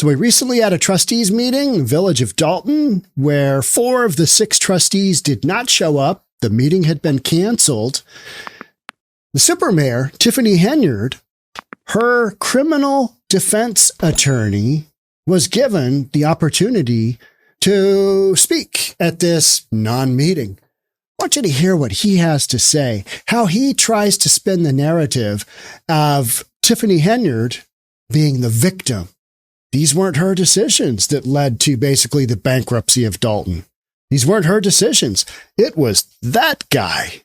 So we recently had a trustees meeting in the village of Dalton where 4 of the 6 trustees did not show up. The meeting had been canceled. The supermayor, Tiffany Henyard, her criminal defense attorney, was given the opportunity to speak at this non-meeting. I want you to hear what he has to say, how he tries to spin the narrative of Tiffany Henyard being the victim. These weren't her decisions that led to basically the bankruptcy of Dalton. These weren't her decisions. It was that guy.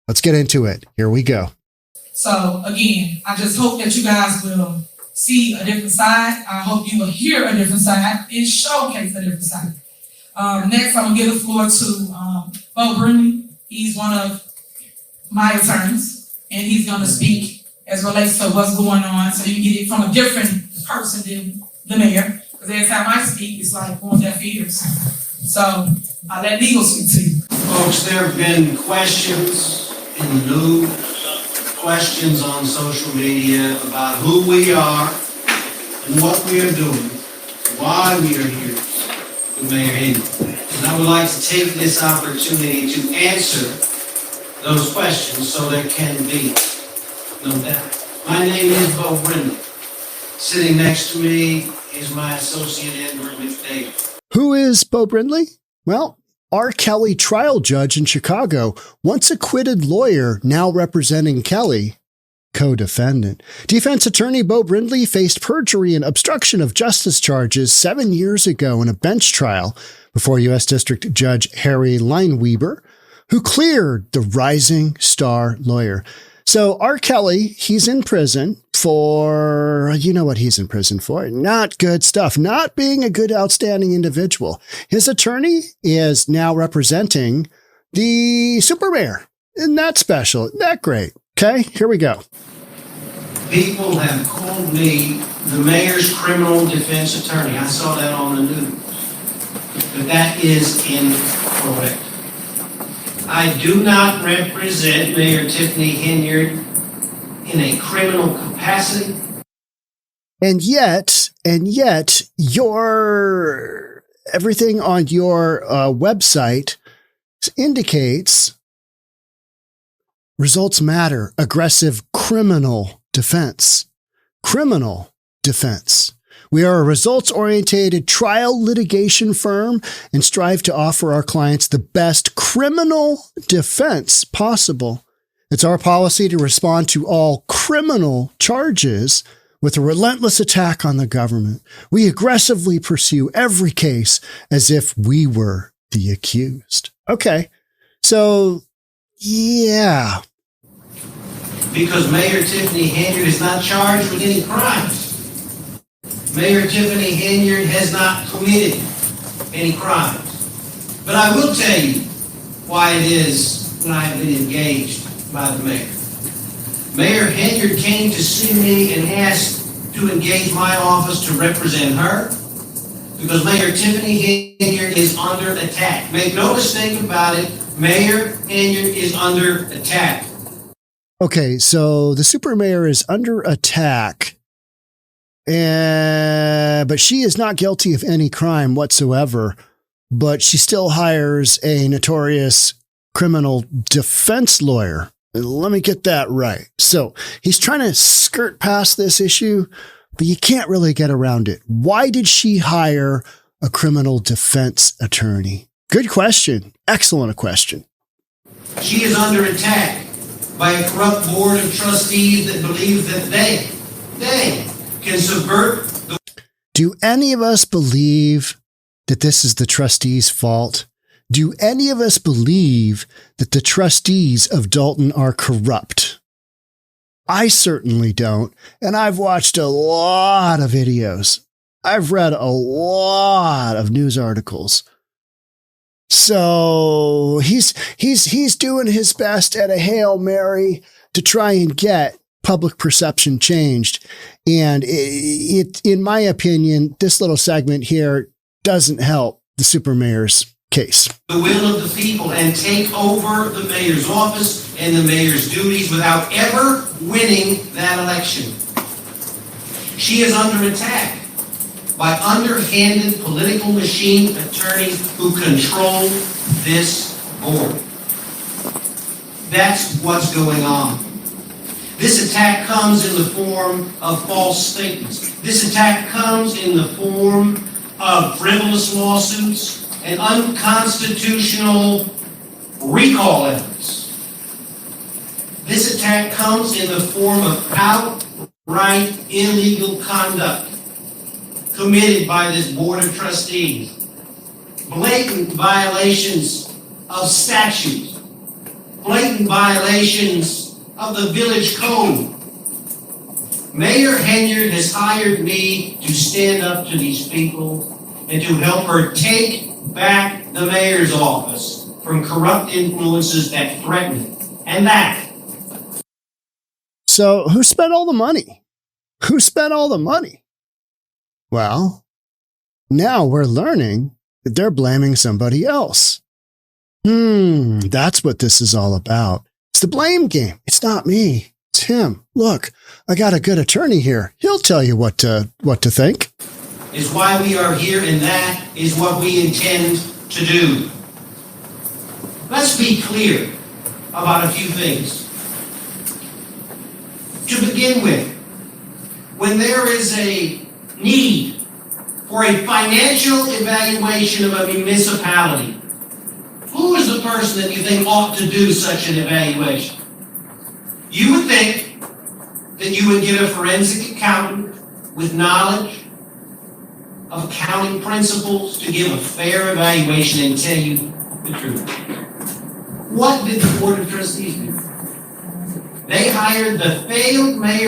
Let's get into it. Here we go. So again, I just hope that you guys will see a different side. I hope you will hear a different side and showcase a different side. Next, I'm going to give the floor to Bo Brindley. He's one of my attorneys, and he's going to speak as relates to what's going on, so you get it from a different person than the mayor. Because every time I speak, it's like on deaf ears. So I'll let legal speak to you. Folks, there have been questions in the news, questions on social media about who we are and what we are doing, why we are here with Mayor Henyard. And I would like to take this opportunity to answer those questions so there can be no doubt. My name is Bo Brindley. Sitting next to me is my associate Edward McDavid. Who is Bo Brindley? Well, R. Kelly trial judge in Chicago, once acquitted lawyer, now representing Kelly, co-defendant. Defense attorney Bo Brindley faced perjury and obstruction of justice charges 7 years ago in a bench trial before U.S. District Judge Harry Lineweber, who cleared the rising star lawyer. So R. Kelly, he's in prison for, you know what he's in prison for? Not good stuff, not being a good, outstanding individual. His attorney is now representing the supermayor. Isn't that special? Isn't that great? Okay, here we go. People have called me the mayor's criminal defense attorney. I saw that on the news. But that is incorrect. I do not represent Mayor Tiffany Henyard in a criminal capacity. And yet, everything on your website indicates results matter, aggressive criminal defense. Criminal defense. We are a results-oriented trial litigation firm and strive to offer our clients the best criminal defense possible. It's our policy to respond to all criminal charges with a relentless attack on the government. We aggressively pursue every case as if we were the accused. Okay, so, yeah. Because Mayor Tiffany Henyard is not charged with any crimes. Mayor Tiffany Henyard has not committed any crimes. But I will tell you why it is when I have been engaged by the mayor. Mayor Henyard came to see me and asked to engage my office to represent her because Mayor Tiffany Henyard is under attack. Make no mistake about it, Mayor Henyard is under attack. Okay, so the supermayor is under attack. But she is not guilty of any crime whatsoever, but she still hires a notorious criminal defense lawyer. Let me get that right. So he's trying to skirt past this issue, but you can't really get around it. Why did she hire a criminal defense attorney? Good question. Excellent question. She is under attack by a corrupt board of trustees that believes that they can subvert the... Do any of us believe that this is the trustees' fault? Do any of us believe that the trustees of Dalton are corrupt? I certainly don't, and I've watched a lot of videos. I've read a lot of news articles. So he's doing his best at a Hail Mary to try and get public perception changed. And it, in my opinion, this little segment here doesn't help the supermayor's case. The will of the people and take over the mayor's office and the mayor's duties without ever winning that election. She is under attack by underhanded political machine attorneys who control this board. That's what's going on. This attack comes in the form of false statements. This attack comes in the form of frivolous lawsuits and unconstitutional recall efforts. This attack comes in the form of outright illegal conduct committed by this Board of Trustees, blatant violations of statutes, blatant violations of the village code. Mayor Henyard has hired me to stand up to these people and to help her take back the mayor's office from corrupt influences that threaten it. And that. So who spent all the money? Who spent all the money? Well, now we're learning that they're blaming somebody else. That's what this is all about. It's the blame game. It's not me. It's him. Look, I got a good attorney here. He'll tell you what to think. Is why we are here, and that is what we intend to do. Let's be clear about a few things. To begin with, when there is a need for a financial evaluation of a municipality, who is the person that you think ought to do such an evaluation? You would think that you would get a forensic accountant with knowledge of accounting principles to give a fair evaluation and tell you the truth. What did the Board of Trustees do? They hired the failed mayor.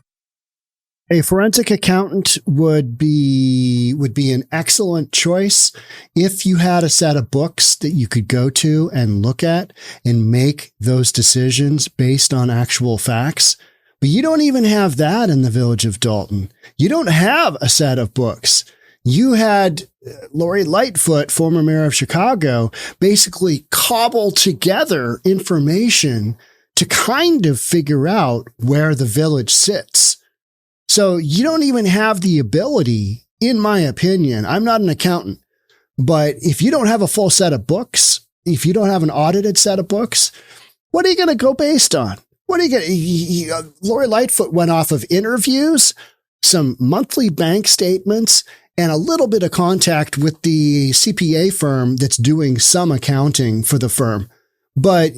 A forensic accountant would be an excellent choice if you had a set of books that you could go to and look at and make those decisions based on actual facts. But you don't even have that in the village of Dalton. You don't have a set of books. You had Lori Lightfoot, former mayor of Chicago, basically cobble together information to kind of figure out where the village sits. So you don't even have the ability, in my opinion. I'm not an accountant, but if you don't have a full set of books, if you don't have an audited set of books, what are you going to go based on? What are you going to, Lori Lightfoot went off of interviews, some monthly bank statements, and a little bit of contact with the CPA firm that's doing some accounting for the firm. But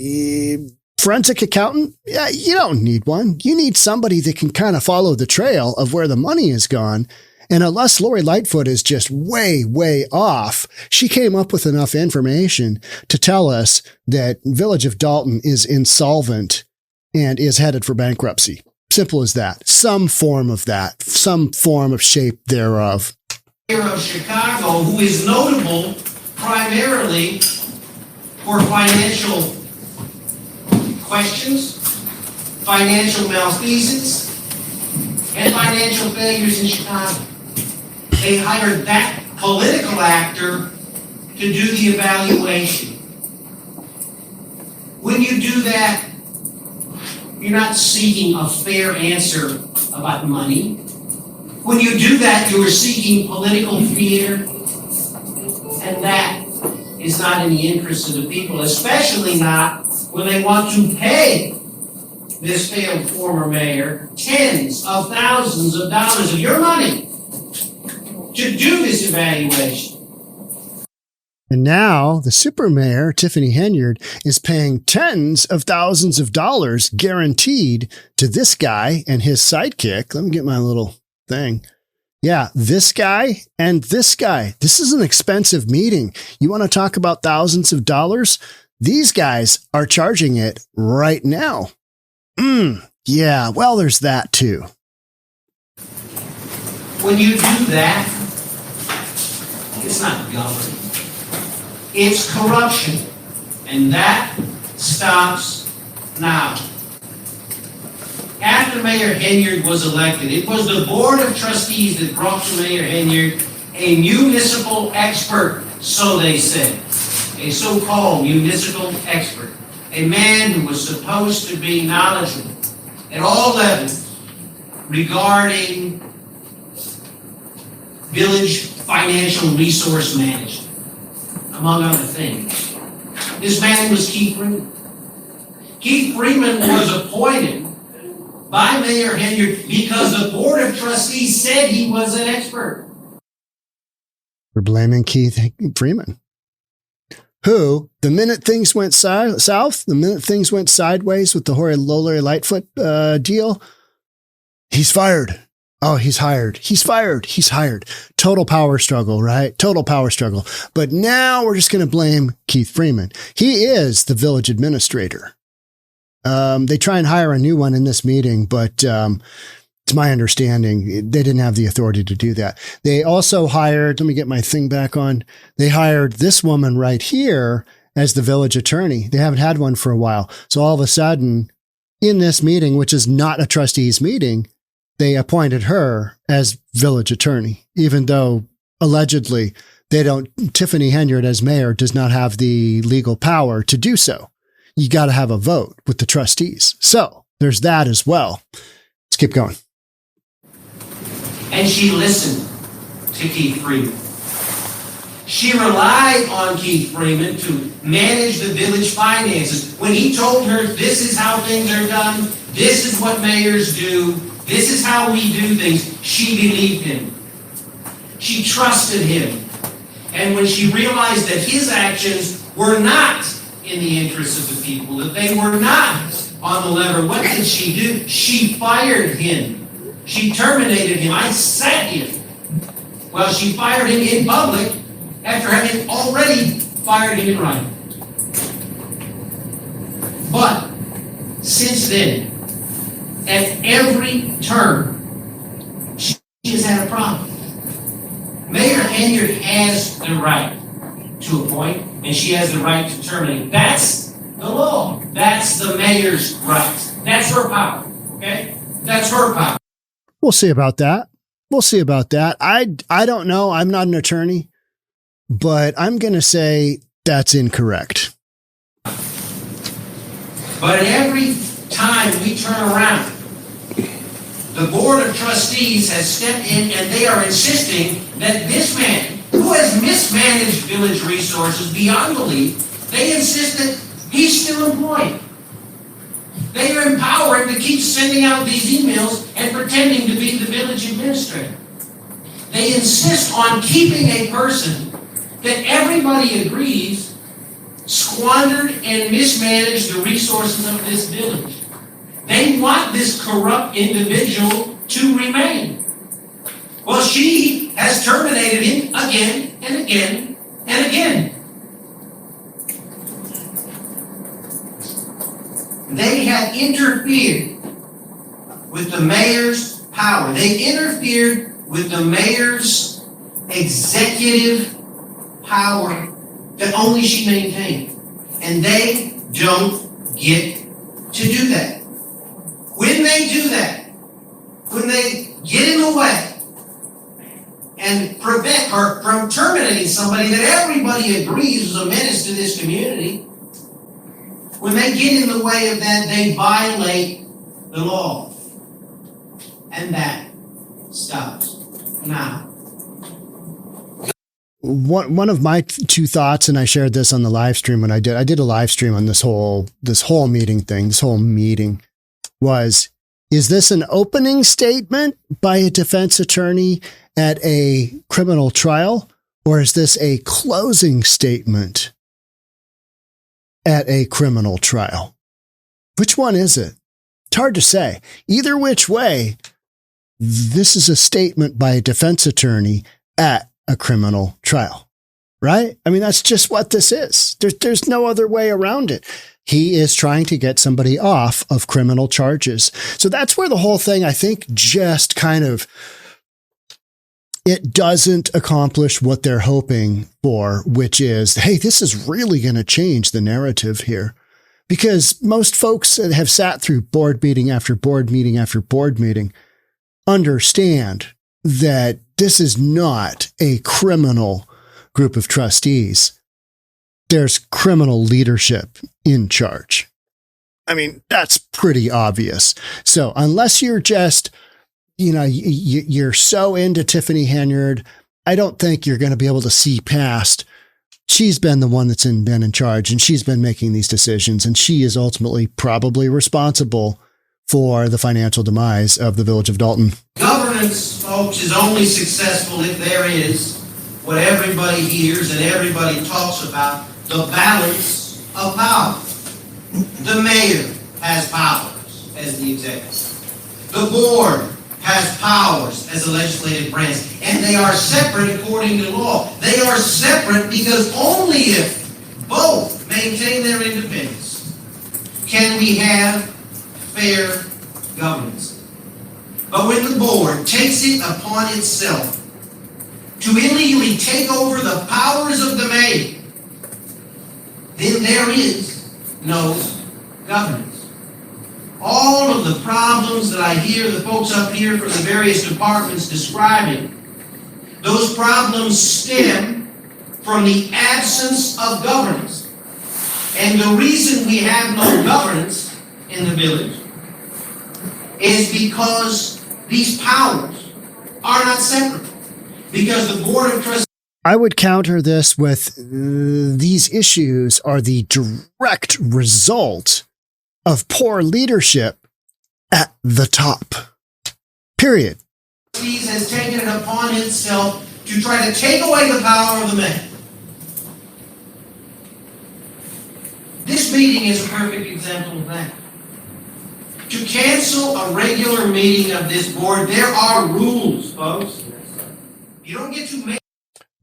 forensic accountant? Yeah, you don't need one. You need somebody that can kind of follow the trail of where the money has gone. And unless Lori Lightfoot is just way, way off, she came up with enough information to tell us that Village of Dalton is insolvent and is headed for bankruptcy. Simple as that. Some form of that. Some form of shape thereof. Mayor of Chicago, who is notable primarily for financial questions, financial malfeasance, and financial failures in Chicago. They hired that political actor to do the evaluation. When you do that, you're not seeking a fair answer about money. When you do that, you are seeking political fear, and that is not in the interest of the people, especially not when they want to pay this failed former mayor tens of thousands of dollars of your money to do this evaluation. And now the super mayor, Tiffany Henyard, is paying tens of thousands of dollars guaranteed to this guy and his sidekick. Let me get my little thing. Yeah, this guy and this guy. This is an expensive meeting. You want to talk about thousands of dollars? These guys are charging it right now. Yeah, well, there's that too. When you do that, it's not government. It's corruption. And that stops now. After Mayor Henyard was elected, it was the Board of Trustees that brought to Mayor Henyard a municipal expert, so they said. A so-called municipal expert. A man who was supposed to be knowledgeable at all levels regarding village financial resource management, among other things. This man was Keith Freeman. Keith Freeman was appointed by Mayor Henyard because the Board of Trustees said he was an expert. We're blaming Keith Freeman, who, the minute things went south, the minute things went sideways with the Larry Lightfoot deal, he's fired. Oh, he's hired. He's fired. He's hired. Total power struggle, right? Total power struggle. But now we're just going to blame Keith Freeman. He is the village administrator. They try and hire a new one in this meeting, but it's my understanding they didn't have the authority to do that. They also hired, let me get my thing back on. They hired this woman right here as the village attorney. They haven't had one for a while. So all of a sudden, in this meeting, which is not a trustees meeting, they appointed her as village attorney, even though allegedly Tiffany Henyard as mayor does not have the legal power to do so. You got to have a vote with the trustees. So there's that as well. Let's keep going. And she listened to Keith Freeman. She relied on Keith Freeman to manage the village finances. When he told her, this is how things are done, this is what mayors do, this is how we do things, she believed him. She trusted him. And when she realized that his actions were not in the interests of the people, that they were not on the lever, what did she do? She fired him. She terminated him. I sat him. Well, she fired him in public after having already fired him in writing. But since then, at every turn, she has had a problem. Mayor Henyard has the right to appoint, and she has the right to terminate. That's the law. That's the mayor's right. That's her power. Okay? That's her power. We'll see about that. We'll see about that. I don't know. I'm not an attorney, but I'm going to say that's incorrect. But every time we turn around, the Board of Trustees has stepped in and they are insisting that this man, who has mismanaged village resources beyond belief, they insist that he's still employed. They are empowered to keep sending out these emails and pretending to be the village administrator. They insist on keeping a person that everybody agrees squandered and mismanaged the resources of this village. They want this corrupt individual to remain. Well, she has terminated him again and again and again. They have interfered with the mayor's power. They interfered with the mayor's executive power that only she maintained. And they don't get to do that. When they do that, when they get in the way and prevent her from terminating somebody that everybody agrees is a menace to this community, when they get in the way of that, they violate the law. And that stops now. One of my two thoughts, and I shared this on the live stream when I did a live stream on this whole meeting was, is this an opening statement by a defense attorney at a criminal trial, or is this a closing statement at a criminal trial? Which one is it? It's hard to say. Either which way, this is a statement by a defense attorney at a criminal trial, right? I mean, that's just what this is. There's no other way around it. He is trying to get somebody off of criminal charges. So that's where the whole thing, I think, just kind of, it doesn't accomplish what they're hoping for, which is, hey, this is really going to change the narrative here. Because most folks that have sat through board meeting after board meeting after board meeting understand that this is not a criminal group of trustees. There's criminal leadership in charge. I mean, that's pretty obvious. So unless you're just, you're so into Tiffany Henyard, I don't think you're going to be able to see past. She's been the one that's been in charge, and she's been making these decisions, and she is ultimately probably responsible for the financial demise of the village of Dalton. Governance, folks, is only successful if there is what everybody hears and everybody talks about, the balance of power. The mayor has powers as the executive. The board has powers as a legislative branch, and they are separate according to law. They are separate because only if both maintain their independence can we have fair governance. But when the board takes it upon itself to illegally take over the powers of the mayor, then there is no governance. All of the problems that I hear the folks up here from the various departments describing, those problems stem from the absence of governance. And the reason we have no governance in the village is because these powers are not separate. Because the Board of Trustees... I would counter this with these issues are the direct result of poor leadership at the top. Period. Has taken it upon itself to try to take away the power of the mayor. This meeting is a perfect example of that. To cancel a regular meeting of this board, there are rules, folks. You don't get to make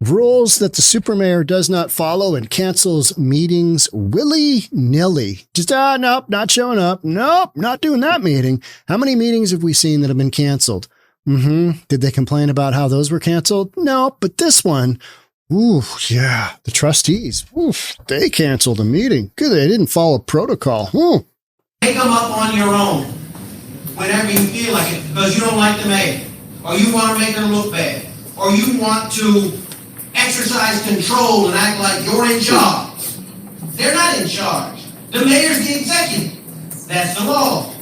rules that the supermayor does not follow and cancels meetings willy-nilly. Just, nope, not showing up. Nope, not doing that meeting. How many meetings have we seen that have been canceled? Did they complain about how those were canceled? No, but this one, ooh, yeah, the trustees, oof, they canceled a meeting. Good, they didn't follow protocol. Take them up on your own whenever you feel like it, because you don't like the mayor, or you want to make her look bad, or you want to exercise control and act like you're in charge. They're not in charge. The mayor's the executive. That's the law.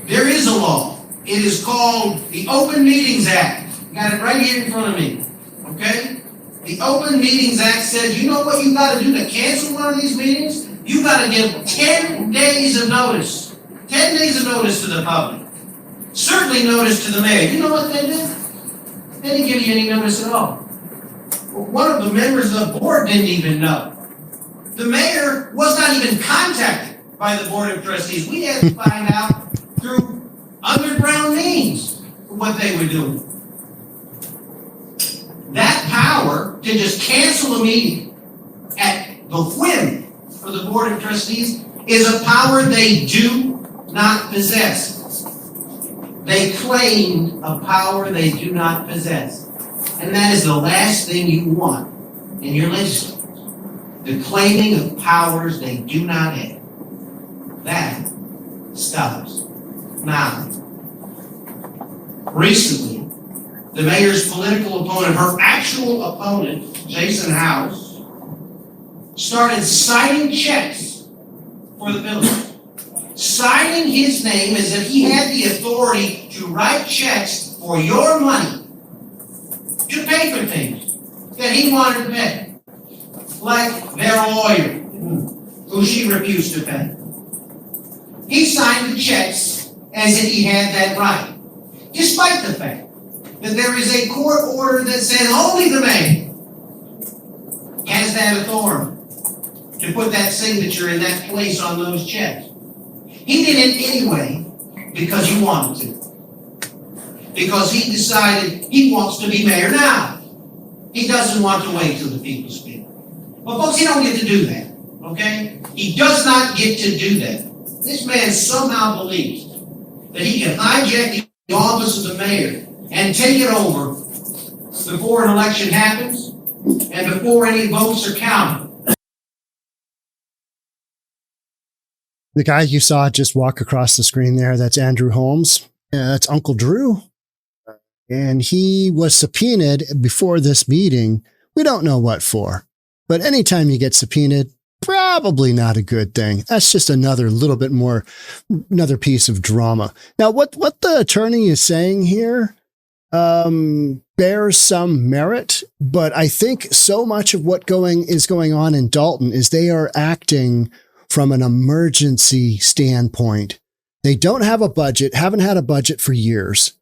There is a law. It is called the Open Meetings Act. Got it right here in front of me. Okay? The Open Meetings Act says, you know what you got to do to cancel one of these meetings? You got to give 10 days of notice. 10 days of notice to the public. Certainly notice to the mayor. You know what they did? They didn't give you any notice at all. One of the members of the board didn't even know. The mayor was not even contacted by the Board of Trustees. We had to find out through underground means what they were doing. That power to just cancel a meeting at the whim of the Board of Trustees is a power they do not possess. They claim a power they do not possess. And that is the last thing you want in your legislators. The claiming of powers they do not have. That stops. Now, recently, the mayor's political opponent, her actual opponent, Jason House, started signing checks for the village. Signing his name as if he had the authority to write checks for your money to pay for things that he wanted to pay. Like their lawyer, who she refused to pay. He signed the checks as if he had that right, despite the fact that there is a court order that says only the mayor has that authority to put that signature in that place on those checks. He did it anyway because he wanted to. Because he decided he wants to be mayor now. He doesn't want to wait till the people speak. Well, folks, he don't get to do that, okay? He does not get to do that. This man somehow believes that he can hijack the office of the mayor and take it over before an election happens and before any votes are counted. The guy you saw just walk across the screen there, that's Andrew Holmes. That's Uncle Drew. And he was subpoenaed before this meeting. We don't know what for. But anytime you get subpoenaed, probably not a good thing. That's just another piece of drama. Now, what the attorney is saying here, bears some merit, but I think so much of what is going on in Dalton is they are acting from an emergency standpoint. They don't have a budget, haven't had a budget for years.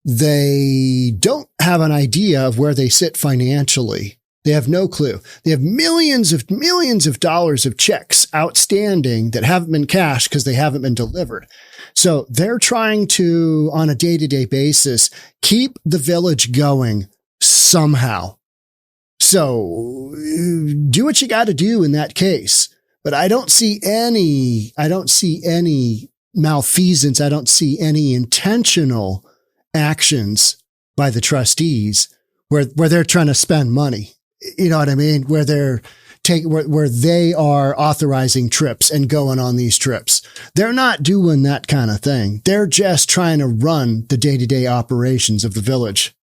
They don't have an idea of where they sit financially. They have no clue. They have millions of dollars of checks outstanding that haven't been cashed because they haven't been delivered. So they're trying to, on a day-to-day basis, keep the village going somehow. So do what you got to do in that case. But I don't see any malfeasance. I don't see any intentional actions by the trustees where they're trying to spend money. You know what I mean? Where they are authorizing trips and going on these trips. They're not doing that kind of thing. They're just trying to run the day-to-day operations of the village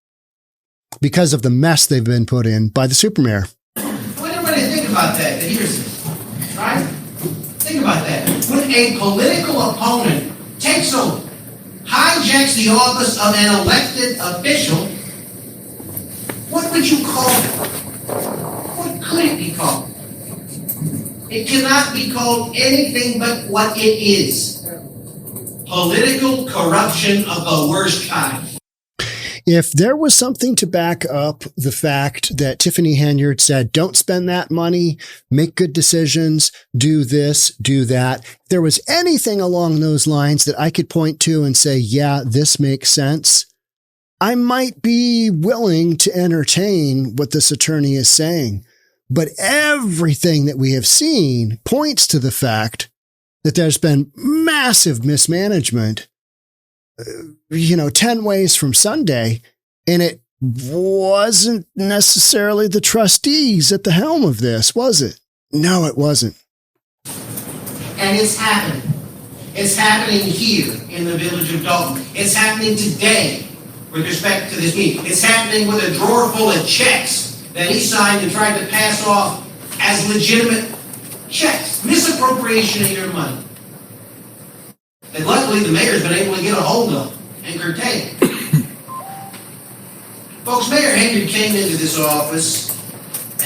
because of the mess they've been put in by the supermayor. When everybody think about that, here's this, right? Think about that. When a political opponent takes over, hijacks the office of an elected official, what would you call it? What could it be called? It cannot be called anything but what it is. Political corruption of the worst kind. If there was something to back up the fact that Tiffany Henyard said, don't spend that money, make good decisions, do this, do that. If there was anything along those lines that I could point to and say, yeah, this makes sense, I might be willing to entertain what this attorney is saying. But everything that we have seen points to the fact that there's been massive mismanagement 10 ways from Sunday, and it wasn't necessarily the trustees at the helm of this, was it? No, it wasn't. And it's happening. It's happening here in the village of Dalton. It's happening today with respect to this meeting. It's happening with a drawer full of checks that he signed and tried to pass off as legitimate checks. Misappropriation of your money. And luckily, the mayor's been able to get a hold of and curtail. Folks, Mayor Henyard came into this office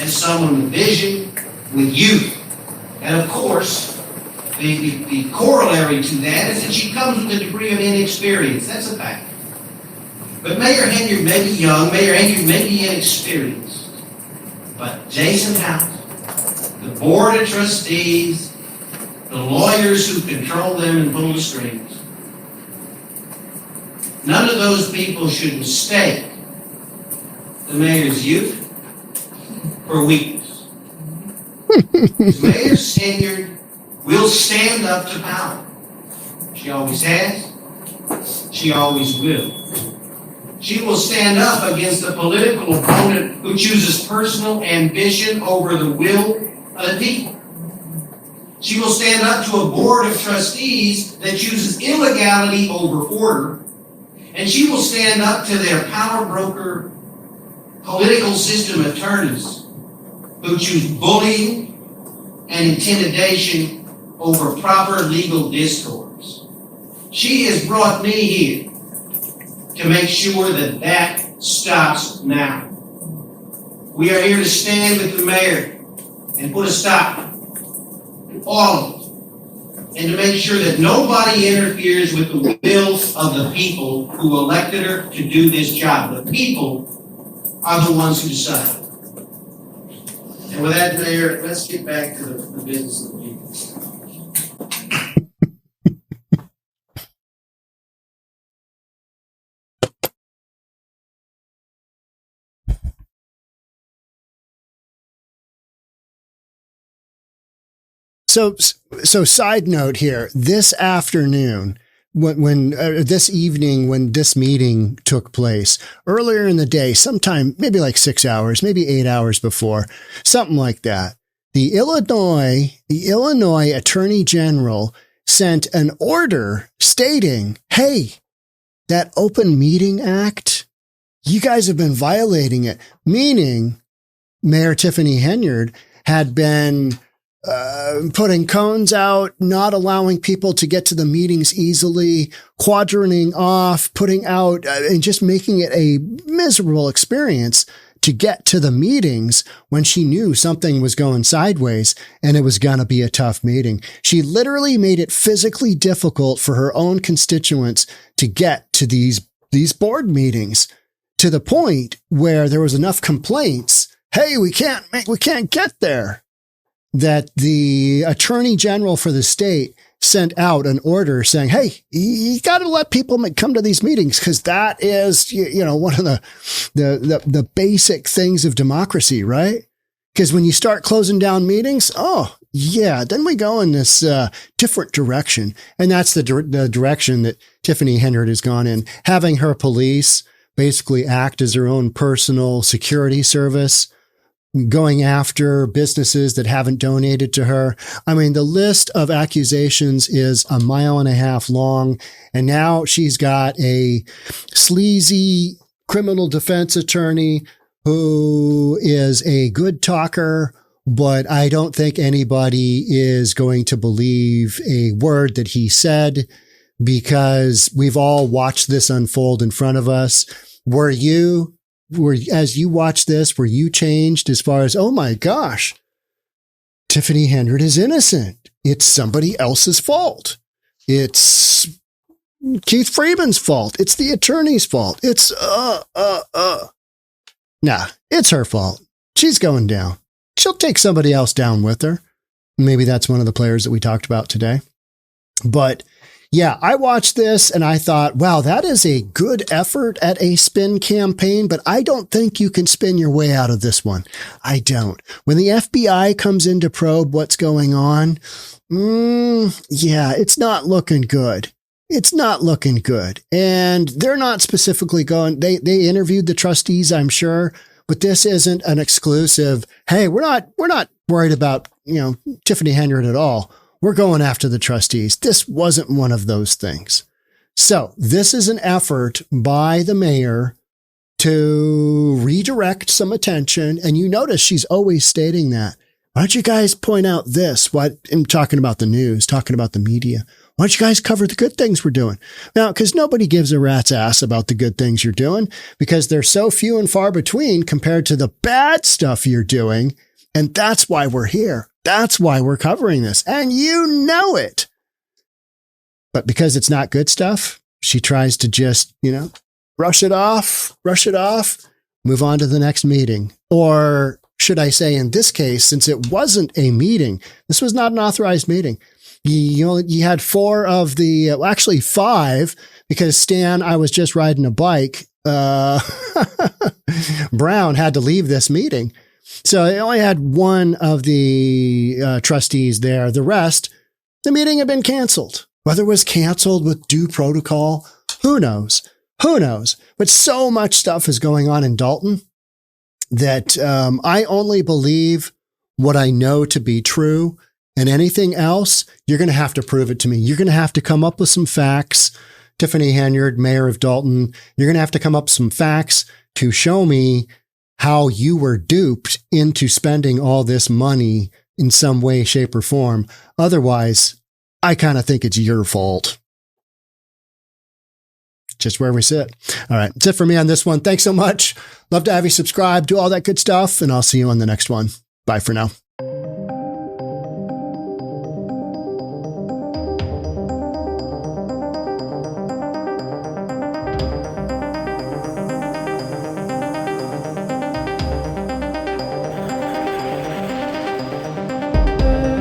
as someone with vision, with youth. And of course, the corollary to that is that she comes with a degree of inexperience. That's a fact. But Mayor Henyard may be young, Mayor Henyard may be inexperienced. But Jason House, the Board of Trustees, the lawyers who control them and pull the strings, none of those people should mistake the mayor's youth for weakness. Mayor Henyard will stand up to power. She always has. She always will. She will stand up against a political opponent who chooses personal ambition over the will of the people. She will stand up to a board of trustees that chooses illegality over order. And she will stand up to their power broker political system attorneys who choose bullying and intimidation over proper legal discourse. She has brought me here to make sure that that stops now. We are here to stand with the mayor and put a stop to all of it, and to make sure that nobody interferes with the will of the people who elected her to do this job. The people are the ones who decide. And with that, Mayor, let's get back to the business of the people. So side note here, this afternoon, this evening, when this meeting took place, earlier in the day, sometime, maybe like 6 hours, maybe 8 hours before, something like that, the Illinois Attorney General sent an order stating, hey, that Open Meeting Act, you guys have been violating it, meaning Mayor Tiffany Henyard had been putting cones out, not allowing people to get to the meetings easily, quadranting off, putting out, and just making it a miserable experience to get to the meetings when she knew something was going sideways and it was going to be a tough meeting. She literally made it physically difficult for her own constituents to get to these board meetings, to the point where there was enough complaints. Hey, we can't get there, that the Attorney General for the state sent out an order saying, hey, you got to let people come to these meetings, because that is, one of the basic things of democracy, right? Because when you start closing down meetings, then we go in this different direction. And that's the direction that Tiffany Henyard has gone in, having her police basically act as her own personal security service, going after businesses that haven't donated to her. I mean, the list of accusations is 1.5 miles long. And now she's got a sleazy criminal defense attorney who is a good talker, but I don't think anybody is going to believe a word that he said, because we've all watched this unfold in front of us. As you watch this, were you changed as far as, oh my gosh, Tiffany Henyard is innocent? It's somebody else's fault. It's Keith Freeman's fault. It's the attorney's fault. It's, Nah, it's her fault. She's going down. She'll take somebody else down with her. Maybe that's one of the players that we talked about today. But yeah, I watched this and I thought, wow, that is a good effort at a spin campaign, but I don't think you can spin your way out of this one. I don't. When the FBI comes in to probe what's going on, it's not looking good. It's not looking good. And they're not specifically going, they interviewed the trustees, I'm sure, but this isn't an exclusive, hey, we're not worried about, Tiffany Henyard at all. We're going after the trustees. This wasn't one of those things. So this is an effort by the mayor to redirect some attention. And you notice she's always stating that. Why don't you guys point out this? I'm talking about the news, talking about the media. Why don't you guys cover the good things we're doing? Now, because nobody gives a rat's ass about the good things you're doing, because they're so few and far between compared to the bad stuff you're doing. And that's why we're here. That's why we're covering this. And you know it. But because it's not good stuff, she tries to just, brush it off, move on to the next meeting. Or should I say, in this case, since it wasn't a meeting, this was not an authorized meeting. You had 4 of the, actually 5, because Stan, I was just riding a bike. Brown had to leave this meeting. So I only had 1 of the trustees there. The rest, the meeting had been canceled. Whether it was canceled with due protocol, who knows? But so much stuff is going on in Dalton that I only believe what I know to be true. And anything else, you're going to have to prove it to me. You're going to have to come up with some facts. Tiffany Henyard, mayor of Dalton, you're going to have to come up with some facts to show me how you were duped into spending all this money in some way, shape, or form. Otherwise, I kind of think it's your fault. Just where we sit. All right. That's it for me on this one. Thanks so much. Love to have you subscribe, do all that good stuff, and I'll see you on the next one. Bye for now.